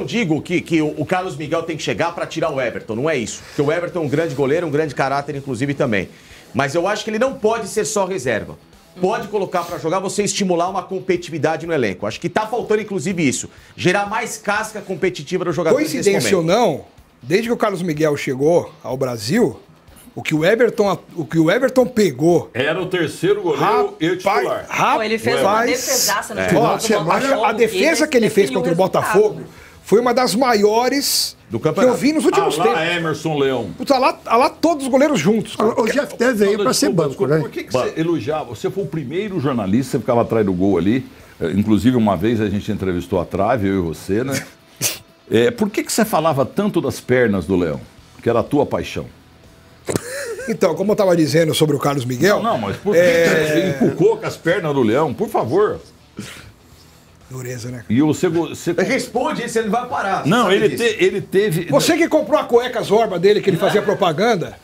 não digo que o Carlos Miguel tem que chegar para tirar o Everton, não é isso. Porque o Everton é um grande goleiro, um grande caráter, inclusive, também. Mas eu acho que ele não pode ser só reserva. Pode colocar para jogar, você estimular uma competitividade no elenco. Acho que tá faltando, inclusive, isso. Gerar mais casca competitiva no jogador. Coincidência ou não, desde que o Carlos Miguel chegou ao Brasil, o que o Everton pegou... Era o terceiro goleiro e o titular. Ele fez uma defesaça no jogo. A defesa que ele fez contra o Botafogo foi uma das maiores que eu vi nos últimos tempos. Emerson Leão. Puta, lá todos os goleiros juntos. O Jeff Tez veio para ser banco, né? Por que você elogiava? Você foi o primeiro jornalista, você ficava atrás do gol ali. Inclusive, uma vez a gente entrevistou a Trave, eu e você, né? Por que você falava tanto das pernas do Leão? Que era a tua paixão. Então, como eu estava dizendo sobre o Carlos Miguel... Não, mas por que você encucou com as pernas do Leão? Por favor. Dureza, né? E você responde isso, ele vai parar. Não, ele teve... Você que comprou a cueca Zorba dele, que ele fazia propaganda...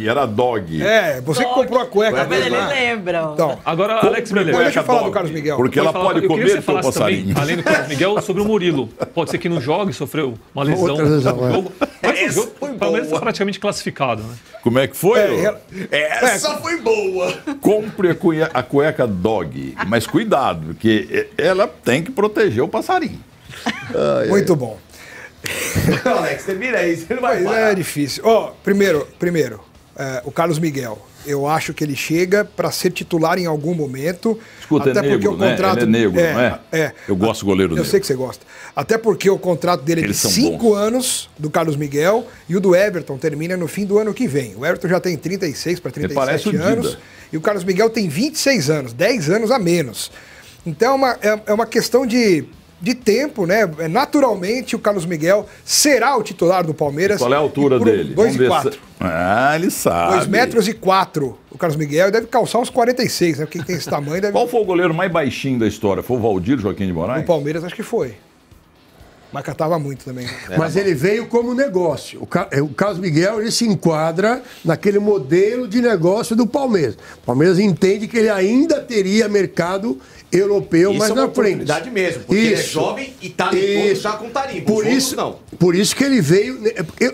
Era dog. Você que comprou a cueca dele. Ele lembra. Então, agora, Alex Miller. Deixa eu falar do Carlos Miguel. Porque ela pode comer o teu passarinho. Também, além do Carlos Miguel, sobre o Murilo. Pode ser que não jogue, sofreu uma lesão no jogo. Mas o jogo, o Palmeiras está praticamente classificado, né? Como é que foi? Essa foi boa. Compre a cueca dog. Mas cuidado, porque ela tem que proteger o passarinho. Muito bom. Alex, termina aí, você não vai parar. É difícil. Primeiro, o Carlos Miguel. Eu acho que ele chega para ser titular em algum momento. Escuta, até porque o contrato... Ele é negro, não é? Eu gosto do goleiro dele. Eu sei que você gosta. Até porque o contrato dele é de 5 anos, do Carlos Miguel, e o do Everton termina no fim do ano que vem. O Everton já tem 36 para 37 anos, e o Carlos Miguel tem 26 anos, 10 anos a menos. Então é uma questão de tempo, né? Naturalmente, o Carlos Miguel será o titular do Palmeiras. Qual é a altura dele? 2,4. Ele sabe. 2,4 metros. O Carlos Miguel deve calçar uns 46, né? Quem tem esse tamanho deve... Qual foi o goleiro mais baixinho da história? Foi o Valdir Joaquim de Moraes? No Palmeiras, acho que foi. Mas catava muito também. Mas ele veio como negócio. O Carlos Miguel, ele se enquadra naquele modelo de negócio do Palmeiras. O Palmeiras entende que ele ainda teria mercado europeu mais na frente. Isso é uma oportunidade mesmo, porque ele é jovem e talentoso já com tarimbo. Por isso que ele veio...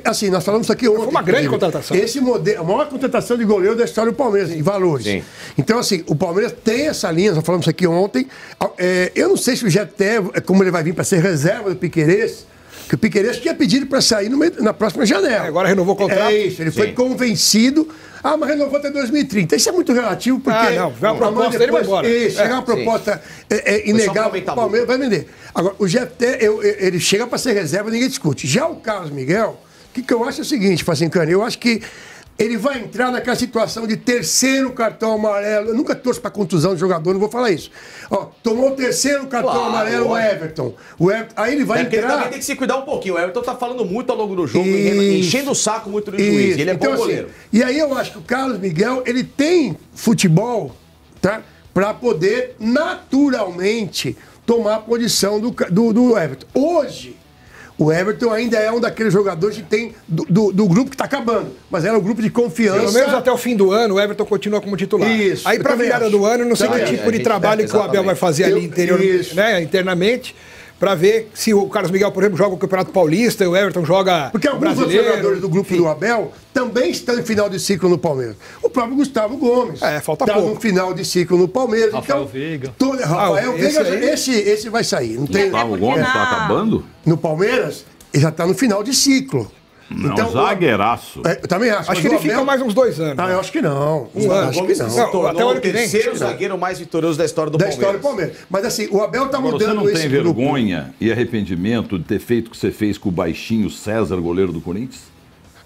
Assim, nós falamos isso aqui ontem. Foi uma grande contratação. Esse modelo, a maior contratação de goleiro da história do Palmeiras, em valores. Sim. Então, assim, o Palmeiras tem essa linha, nós falamos isso aqui ontem. Eu não sei se o Jeté, como ele vai vir para ser reserva do Piquerez, que o Piquerez tinha pedido para sair na próxima janela. Agora renovou o contrato. É isso, ele foi convencido. Mas renovou até 2030. Isso é muito relativo, porque... Vem uma proposta, ele vai embora. Chega uma proposta inegável, o Palmeiras vai vender. Agora, o Jeté, ele chega para ser reserva, ninguém discute. Já o Carlos Miguel, o que eu acho é o seguinte, Facincani, eu acho que ele vai entrar naquela situação de terceiro cartão amarelo. Eu nunca torço para contusão de jogador, não vou falar isso. Tomou o terceiro cartão amarelo o Everton. Aí ele vai entrar... Ele também tem que se cuidar um pouquinho. O Everton tá falando muito ao longo do jogo, enchendo o saco muito do juiz. Ele é bom goleiro. E aí eu acho que o Carlos Miguel, ele tem futebol, tá? Para poder naturalmente tomar a posição do Everton. Hoje... O Everton ainda é um daqueles jogadores que tem do grupo que está acabando. Mas era um grupo de confiança. Pelo menos até o fim do ano, o Everton continua como titular. Isso. Aí, para a virada do ano, não sei que tipo de trabalho que o Abel vai fazer ali internamente, para ver se o Carlos Miguel, por exemplo, joga o Campeonato Paulista e o Everton joga Porque alguns outros jogadores do grupo do Abel também estão em final de ciclo no Palmeiras. O próprio Gustavo Gomes falta pouco. no final de ciclo no Palmeiras. Rafael Veiga. Rafael Veiga, esse vai sair. Não tem... Gustavo Gomes está acabando? No Palmeiras, ele já está no final de ciclo. Não, então, zagueiraço. Eu também acho. Acho que ele fica mais uns 2 anos. Eu acho que não. Acho que não. Até o ano que vem. Terceiro zagueiro mais vitorioso da história do Palmeiras. Da história do Palmeiras. Mas assim, o Abel tá mudando esse grupo. Você não tem vergonha e arrependimento de ter feito o que você fez com o baixinho César, goleiro do Corinthians?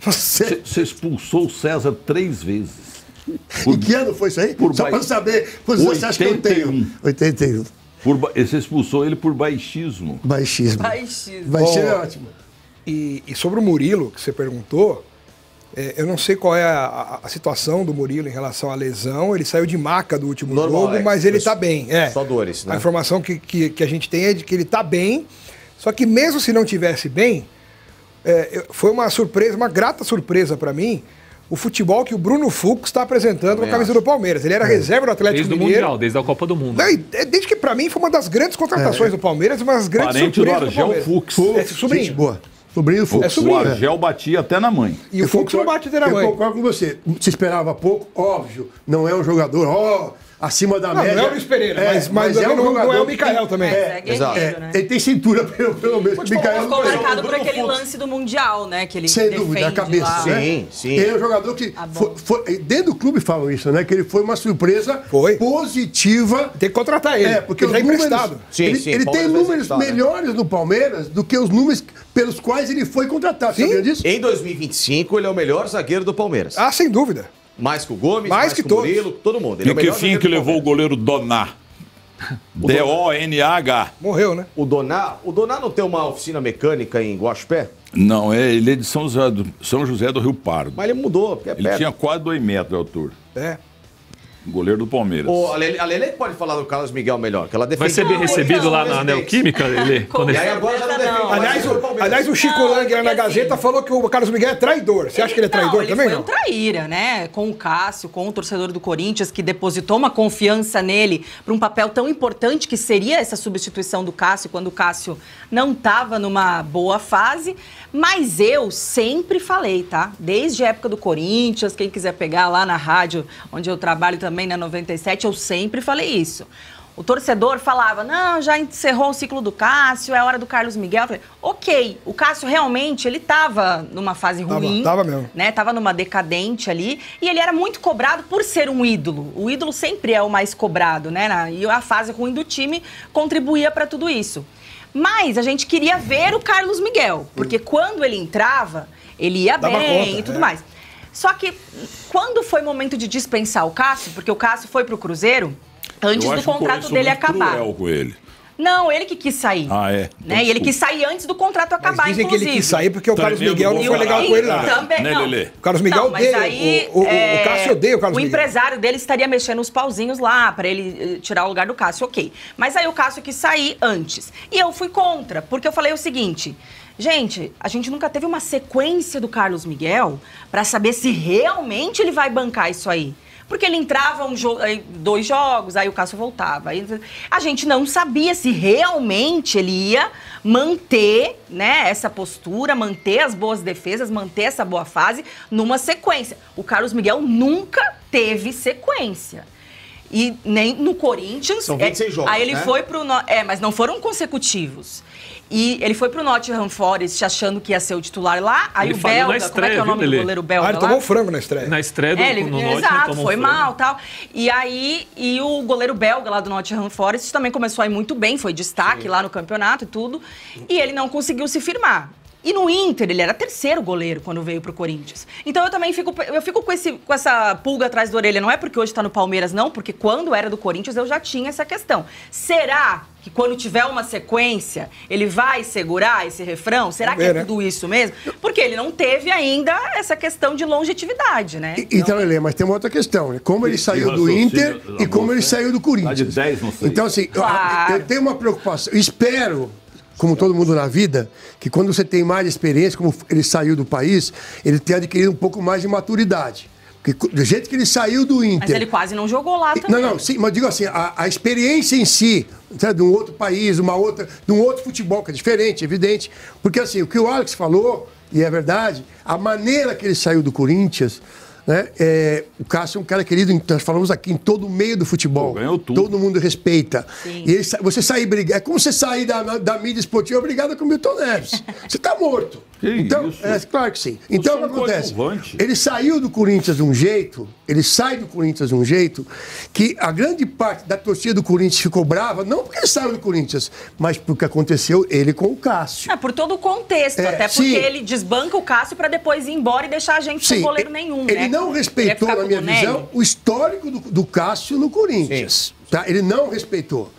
Você expulsou o César 3 vezes. Em que ano foi isso aí? Só para saber. Você acha que eu tenho? 81. Você expulsou ele por baixismo. Baixismo é ótimo. E sobre o Murilo, que você perguntou, eu não sei qual é a situação do Murilo em relação à lesão. Ele saiu de maca do último jogo, mas ele está bem. Só dores, né? A informação que a gente tem é de que ele está bem, só que mesmo se não tivesse bem, foi uma surpresa, uma grata surpresa para mim, o futebol que o Bruno Fux está apresentando com a camisa do Palmeiras. Ele era reserva do Atlético Mineiro. Desde o Mundial, desde a Copa do Mundo. Desde que, pra mim, foi uma das grandes contratações do Palmeiras, uma das grandes surpresas do Palmeiras. Fux. Sobrinho. Boa. Sobrinho do Fux. O Argel batia até na mãe. E o Fux não bate até na mãe. Eu concordo com você. Se esperava pouco, óbvio, não é um jogador, acima da média. Não é o Luiz Pereira, mas não é o Mikael também. É guerreiro, né? Ele tem cintura, pelo menos. Mikael ficou marcado por aquele lance do Mundial, né? Que ele sem dúvida, a cabeça. Lá. Sim. Ele é um jogador que, dentro do clube falam isso, né? Que ele foi uma surpresa positiva. Tem que contratar ele. Porque ele é emprestado. Ele tem números melhores no Palmeiras do que os números pelos quais ele foi contratado. Você sabia disso? Em 2025, ele é o melhor zagueiro do Palmeiras. Ah, sem dúvida. Mais que o Gomes, mais que o Murilo, todo mundo. E que fim que levou o goleiro Doná? D-O-N-A-H. Morreu, né? O Doná não tem uma oficina mecânica em Guaxupé? Não, ele é de São José do Rio Pardo. Mas ele mudou, porque ele tinha quase 2 metros de altura. Goleiro do Palmeiras. A Lelê pode falar do Carlos Miguel melhor, que ela defende. Vai ser bem recebido lá na Neoquímica, Lelê? E aí agora já não defende. Aliás, o Chico Lang na Gazeta falou que o Carlos Miguel é traidor. Você acha que ele é traidor também? Ele foi um traíra, né? Com o Cássio, com o torcedor do Corinthians, que depositou uma confiança nele para um papel tão importante que seria essa substituição do Cássio, quando o Cássio não estava numa boa fase. Mas eu sempre falei, tá? Desde a época do Corinthians, quem quiser pegar lá na rádio, onde eu trabalho também, na 97, eu sempre falei isso. O torcedor falava, não, já encerrou o ciclo do Cássio, é hora do Carlos Miguel. Eu falei, ok, o Cássio realmente, ele estava numa fase ruim. Tava mesmo. Né? Tava numa decadente ali. E ele era muito cobrado por ser um ídolo. O ídolo sempre é o mais cobrado, né? E a fase ruim do time contribuía para tudo isso. Mas a gente queria ver o Carlos Miguel, porque quando ele entrava, ele ia bem e tudo mais. Só que quando foi momento de dispensar o Cássio, porque o Cássio foi pro Cruzeiro antes do contrato dele acabar. Cruel com ele. Não, ele que quis sair. Ah, é? Né? E ele quis sair antes do contrato acabar, dizem inclusive. Que ele quis sair porque o Carlos Miguel não foi legal com ele lá. Também, né, não. Lelê? O Carlos Miguel mas aí, o Cássio odeia o Carlos Miguel. O empresário dele estaria mexendo os pauzinhos lá para ele tirar o lugar do Cássio, ok. Mas aí o Cássio quis sair antes. E eu fui contra, porque eu falei o seguinte... Gente, a gente nunca teve uma sequência do Carlos Miguel para saber se realmente ele vai bancar isso aí. Porque ele entrava 2 jogos, aí o Cássio voltava. Aí a gente não sabia se realmente ele ia manter, né, essa postura, manter as boas defesas, manter essa boa fase numa sequência. O Carlos Miguel nunca teve sequência. E nem no Corinthians. São 26 jogos, aí ele né? foi pro... mas não foram consecutivos. E ele foi pro Nottingham Forest achando que ia ser o titular lá. Aí ele o belga, estreia, como é que é o nome do goleiro belga ele lá? tomou um frango na estreia. Na estreia do Nottingham exato, foi frango. mal e tal. E aí, o goleiro belga lá do Nottingham Forest também começou a ir muito bem, foi destaque lá no campeonato e tudo. E ele não conseguiu se firmar. E no Inter, ele era 3º goleiro quando veio pro Corinthians. Então eu também fico com essa pulga atrás da orelha. Não é porque hoje tá no Palmeiras, não, porque quando era do Corinthians eu já tinha essa questão. Será que quando tiver uma sequência, ele vai segurar esse refrão? Será que é tudo isso mesmo? Porque ele não teve ainda essa questão de longevidade, né? Então, Lelê, mas tem uma outra questão, né? Como ele saiu do Inter e como ele saiu do Corinthians. Tá de 10, não sei. Então, assim, eu tenho uma preocupação. Espero, como todo mundo na vida, que quando você tem mais experiência, como ele saiu do país, ele tenha adquirido um pouco mais de maturidade. Porque do jeito que ele saiu do Inter... Mas ele quase não jogou lá também. Não, sim, mas digo assim, a experiência em si, sabe, de um outro país, de um outro futebol, que é diferente, evidente. Porque assim, o que o Alex falou, e é verdade, a maneira que ele saiu do Corinthians... Né? O Cássio é um cara querido, nós falamos aqui, em todo o meio do futebol. Ganhou tudo. Todo mundo respeita. Sim. E você sair brigar. É como você sair da mídia esportiva brigada com o Milton Neves. Você está morto. Que então, isso? Claro que sim. Então, o que acontece? Ele saiu do Corinthians de um jeito, que a grande parte da torcida do Corinthians ficou brava, não porque ele saiu do Corinthians, mas porque aconteceu ele com o Cássio. Por todo o contexto, até porque ele desbanca o Cássio para depois ir embora e deixar a gente sem goleiro nenhum, ele né? não respeitou, na minha visão, o histórico do Cássio no Corinthians. Tá? Ele não respeitou.